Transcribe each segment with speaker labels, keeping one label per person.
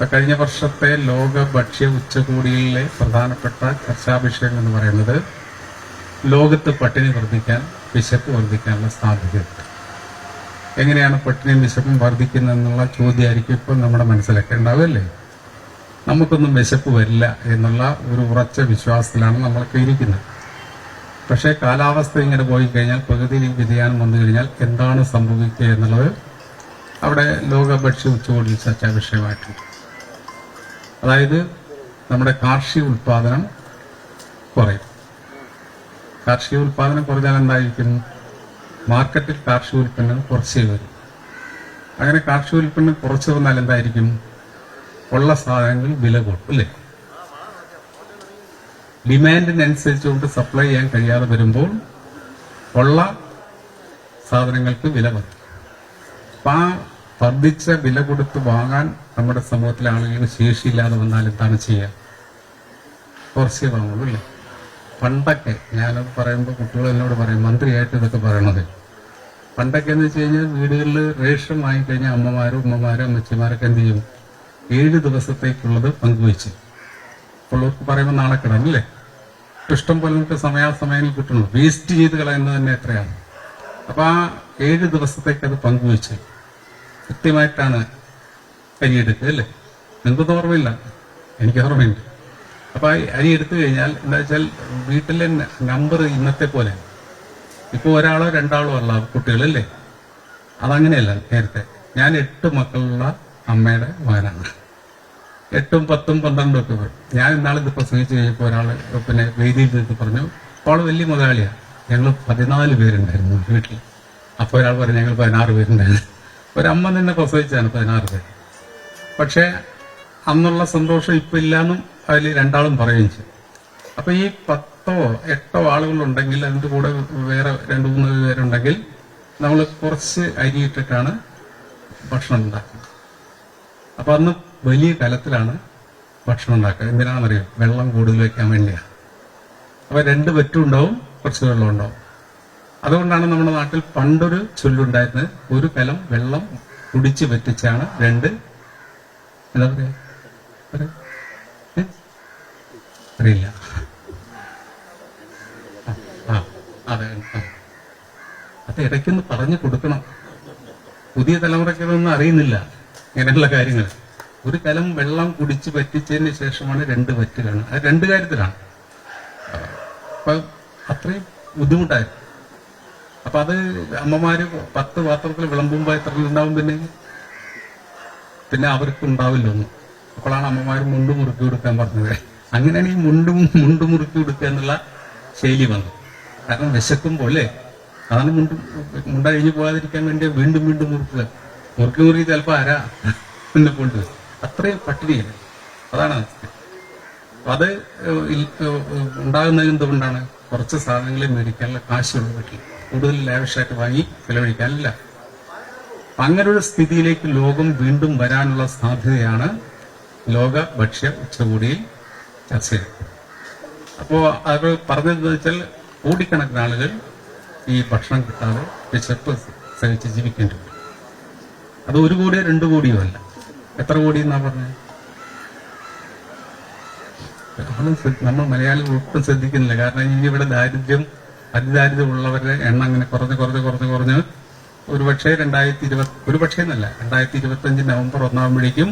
Speaker 1: കഴിഞ്ഞ വർഷത്തെ ലോക ഭക്ഷ്യ ഉച്ചകോടിയിലെ പ്രധാനപ്പെട്ട ചർച്ചാവിഷയം എന്ന് പറയുന്നത് ലോകത്ത് പട്ടിണി വർദ്ധിക്കാൻ, വിശപ്പ് വർദ്ധിക്കാനുള്ള സാധ്യതയുണ്ട്. എങ്ങനെയാണ് പട്ടിണിയും വിശപ്പും വർദ്ധിക്കുന്നതെന്നുള്ള ചോദ്യമായിരിക്കും ഇപ്പോൾ നമ്മുടെ മനസ്സിലൊക്കെ ഉണ്ടാവുമല്ലേ. നമുക്കൊന്നും വിശപ്പ് വരില്ല എന്നുള്ള ഒരു ഉറച്ച വിശ്വാസത്തിലാണ് നമ്മളൊക്കെ ഇരിക്കുന്നത്. പക്ഷേ കാലാവസ്ഥ ഇങ്ങനെ പോയി കഴിഞ്ഞാൽ, പ്രകൃതി വ്യതിയാനം വന്നു കഴിഞ്ഞാൽ എന്താണ് സംഭവിക്കുക എന്നുള്ളത് അവിടെ ലോക ഭക്ഷ്യ ഉച്ചകോടിയിൽ ചർച്ചാ വിഷയമായിട്ടുണ്ട്. അതായത് നമ്മുടെ കാർഷിക ഉൽപാദനം കുറയും. കാർഷിക ഉൽപാദനം കുറഞ്ഞാൽ എന്തായിരിക്കും? മാർക്കറ്റിൽ കാർഷിക ഉൽപ്പന്നം കുറച്ചേ വരും. അങ്ങനെ കാർഷിക ഉൽപ്പന്നം കുറച്ചു വന്നാൽ എന്തായിരിക്കും? ഉള്ള സാധനങ്ങൾ വില കൂടും അല്ലേ? ഡിമാൻഡിനനുസരിച്ചുകൊണ്ട് സപ്ലൈ ചെയ്യാൻ കഴിയാതെ വരുമ്പോൾ ഉള്ള സാധനങ്ങൾക്ക് വില കുറയും. അപ്പൊ ആ വർദ്ധിച്ച വില കൊടുത്ത് വാങ്ങാൻ നമ്മുടെ സമൂഹത്തിലെ ആളുകൾക്ക് ശേഷിയില്ലാതെ വന്നാൽ എന്താണ് ചെയ്യുക? കുറച്ചേ വാങ്ങുള്ളൂ അല്ലേ? പണ്ടൊക്കെ ഞാനത് പറയുമ്പോൾ കുട്ടികൾ എന്നോട് പറയും, മന്ത്രിയായിട്ട് ഇതൊക്കെ പറയണത്. പണ്ടൊക്കെ എന്ന് വെച്ച് കഴിഞ്ഞാൽ വീടുകളിൽ റേഷൻ വാങ്ങിക്കഴിഞ്ഞാൽ അമ്മമാരും അമ്മച്ചിമാരൊക്കെ എന്ത് ചെയ്യും? 7 ദിവസത്തേക്കുള്ളത് പങ്കുവെച്ച്. ഉള്ളവർക്ക് പറയുമ്പോൾ നാളെ കിടന്നില്ലേ? ഇഷ്ടം പോലെ നമുക്ക് സമയാസമയങ്ങളിൽ കിട്ടുന്നു. വേസ്റ്റ് ചെയ്ത് കളയുന്നത് തന്നെ എത്രയാണ്? അപ്പൊ ആ 7 ദിവസത്തേക്ക് അത് പങ്കുവെച്ച് കൃത്യമായിട്ടാണ് അരിയെടുക്കുക അല്ലേ? നിങ്ങൾക്ക് ഓർമ്മയില്ല, എനിക്ക് ഓർമ്മയുണ്ട്. അപ്പൊ അരി എടുത്തു കഴിഞ്ഞാൽ എന്താ വെച്ചാൽ വീട്ടിലെ നമ്പർ ഇന്നത്തെ പോലെ ഇപ്പൊ ഒരാളോ രണ്ടാളോ അല്ല കുട്ടികളല്ലേ. അതങ്ങനെയല്ല. നേരത്തെ ഞാൻ 8 മക്കളുള്ള അമ്മയുടെ മകനാണ്. 8ഉം 10ഉം 12ഉം ഒക്കെ വരും. ഞാൻ ഇന്നാളിത് പ്രസംഗിച്ച് കഴിഞ്ഞപ്പോൾ ഒരാള് പിന്നെ വേദിയിൽ നിന്ന് പറഞ്ഞു, അപ്പോൾ വലിയ മുതലാളിയാ, ഞങ്ങൾ 14 പേരുണ്ടായിരുന്നു വീട്ടിൽ. അപ്പൊ ഒരാൾ പറഞ്ഞു ഞങ്ങൾ 16 പേരുണ്ടായിരുന്നു. ഒരമ്മ തന്നെ പ്രസവിച്ചാണ് 16 പേര്. പക്ഷെ അന്നുള്ള സന്തോഷം ഇപ്പൊ ഇല്ലാന്നും അതിൽ രണ്ടാളും പറയുകയും ചെയ്യും. അപ്പൊ ഈ 10ഓ 8ഓ ആളുകളുണ്ടെങ്കിൽ അതിന്റെ കൂടെ വേറെ 2-3 പേരുണ്ടെങ്കിൽ നമ്മൾ കുറച്ച് അരിയിട്ടിട്ടാണ് ഭക്ഷണം ഉണ്ടാക്കുന്നത്. അപ്പൊ അന്ന് വലിയ കലത്തിലാണ് ഭക്ഷണം ഉണ്ടാക്കുക. എന്തിനാണെന്നറിയോ? വെള്ളം കൂടുതൽ വെക്കാൻ വേണ്ടിയാണ്. അപ്പൊ 2 വറ്റും ഉണ്ടാവും, കുറച്ച് വെള്ളം ഉണ്ടാവും. അതുകൊണ്ടാണ് നമ്മുടെ നാട്ടിൽ പണ്ടൊരു ചൊല്ലുണ്ടായിരുന്നത്, ഒരു കലം വെള്ളം കുടിച്ച് വറ്റിച്ചാണ് 2 എന്താ പറയാ അറിയില്ല. അതെ, അത് ഇടയ്ക്കൊന്ന് പറഞ്ഞു കൊടുക്കണം. പുതിയ തലമുറയ്ക്കതൊന്നും അറിയുന്നില്ല ഇങ്ങനെയുള്ള കാര്യങ്ങൾ. ഒരു കലം വെള്ളം കുടിച്ച് വറ്റിച്ചതിന് ശേഷമാണ് 2 വറ്റ് കാണുന്നത്. അത് 2 കാര്യത്തിലാണ്. അപ്പൊ അത്രയും ബുദ്ധിമുട്ടായിരുന്നു. അപ്പൊ അത് അമ്മമാര് 10 പാത്രത്തിൽ വിളമ്പുമ്പോ എത്ര ഉണ്ടാവും? പിന്നെ അവർക്ക് ഉണ്ടാവില്ലൊന്നും. അപ്പോഴാണ് അമ്മമാര് മുണ്ട് മുറുക്കി കൊടുക്കാൻ പറഞ്ഞത്. അങ്ങനെയാണ് ഈ മുണ്ട് മുറുക്കി കൊടുക്കുക എന്നുള്ള ശൈലി വന്നത്. കാരണം വിശക്കുമ്പോൾ അല്ലേ, അതാണ് മുണ്ട കഴിഞ്ഞു പോകാതിരിക്കാൻ വേണ്ടി വീണ്ടും മുറുക്കുക. മുറുക്കി ചിലപ്പോ ആരാ പിന്നെ കൊണ്ട് അത്രയും പട്ടിണിയാണ്. അതാണ് അവസ്ഥ. അത് ഉണ്ടാകുന്നത് എന്തുകൊണ്ടാണ്? കുറച്ച് സാധനങ്ങൾ മേടിക്കാനുള്ള കാശുള്ള വീട്ടിൽ കൂടുതൽ ലാവിഷായിട്ട് വാങ്ങി ചെലവഴിക്കാനില്ല. അങ്ങനെ ഒരു സ്ഥിതിയിലേക്ക് ലോകം വീണ്ടും വരാനുള്ള സാധ്യതയാണ് ലോക ഭക്ഷ്യ ഉച്ചകോടിയിൽ ചർച്ച ചെയ്തത്. അപ്പോ അത് പറഞ്ഞതെന്ന് വെച്ചാൽ കോടിക്കണക്കിന് ആളുകൾ ഈ ഭക്ഷണം കിട്ടാതെ വിശപ്പ് സഹിച്ച് ജീവിക്കേണ്ടി വരും. അത് 1 കോടിയോ 2 കോടിയോ അല്ല. എത്ര കോടി എന്നാ പറഞ്ഞത്? നമ്മൾ മലയാളികൾ ഒട്ടും ശ്രദ്ധിക്കുന്നില്ല. കാരണം ഇനി ഇവിടെ അതിദാരിദ്ര്യമുള്ളവരുടെ എണ്ണം അങ്ങനെ കുറഞ്ഞ് ഒരുപക്ഷെ 2025 നവംബർ 1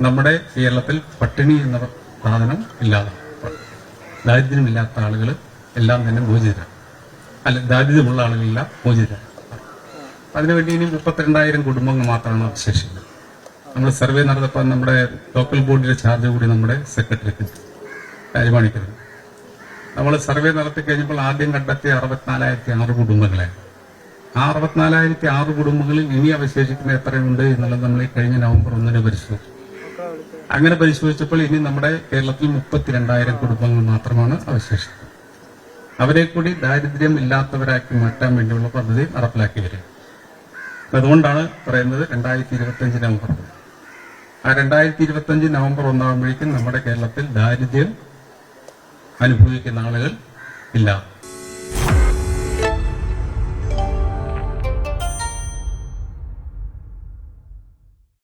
Speaker 1: നമ്മുടെ കേരളത്തിൽ പട്ടിണി എന്ന സാധനം ഇല്ലാതെ, ദാരിദ്ര്യമില്ലാത്ത ആളുകൾ എല്ലാം തന്നെ മോചിതരാണ്. അല്ല, ദാരിദ്ര്യമുള്ള ആളുകളെല്ലാം മോചിതരാണ്. അതിനുവേണ്ടി ഇനി 32,000 കുടുംബങ്ങൾ മാത്രമാണ് അവശേഷിക്കുന്നത്. നമ്മൾ സർവേ നടത്തപ്പോൾ നമ്മുടെ ലോക്കൽ ബോർഡിന്റെ ചാർജ് കൂടി നമ്മുടെ സെക്രട്ടറിക്ക് തീരുമാനിക്കുന്നത്. നമ്മൾ സർവേ നടത്തി കഴിഞ്ഞപ്പോൾ ആദ്യം കണ്ടെത്തിയ 64,006 കുടുംബങ്ങളെ. ആ 64,006 കുടുംബങ്ങളിൽ ഇനി അവശേഷിക്കുന്ന എത്രയുണ്ട് എന്നുള്ളത് നമ്മൾ ഈ കഴിഞ്ഞ നവംബർ 1 പരിശോധിച്ചു. അങ്ങനെ പരിശോധിച്ചപ്പോൾ ഇനി നമ്മുടെ കേരളത്തിൽ 32,000 കുടുംബങ്ങൾ മാത്രമാണ് അവശേഷിക്കുന്നത്. അവരെ കൂടി ദാരിദ്ര്യം ഇല്ലാത്തവരാക്കി മാറ്റാൻ വേണ്ടിയുള്ള പദ്ധതി നടപ്പിലാക്കി വരിക. അതുകൊണ്ടാണ് പറയുന്നത് 2025 നവംബർ. ആ 2025 നവംബർ 1 നമ്മുടെ കേരളത്തിൽ ദാരിദ്ര്യം അനുഭവിക്കുന്ന ആളുകൾ ഇല്ല.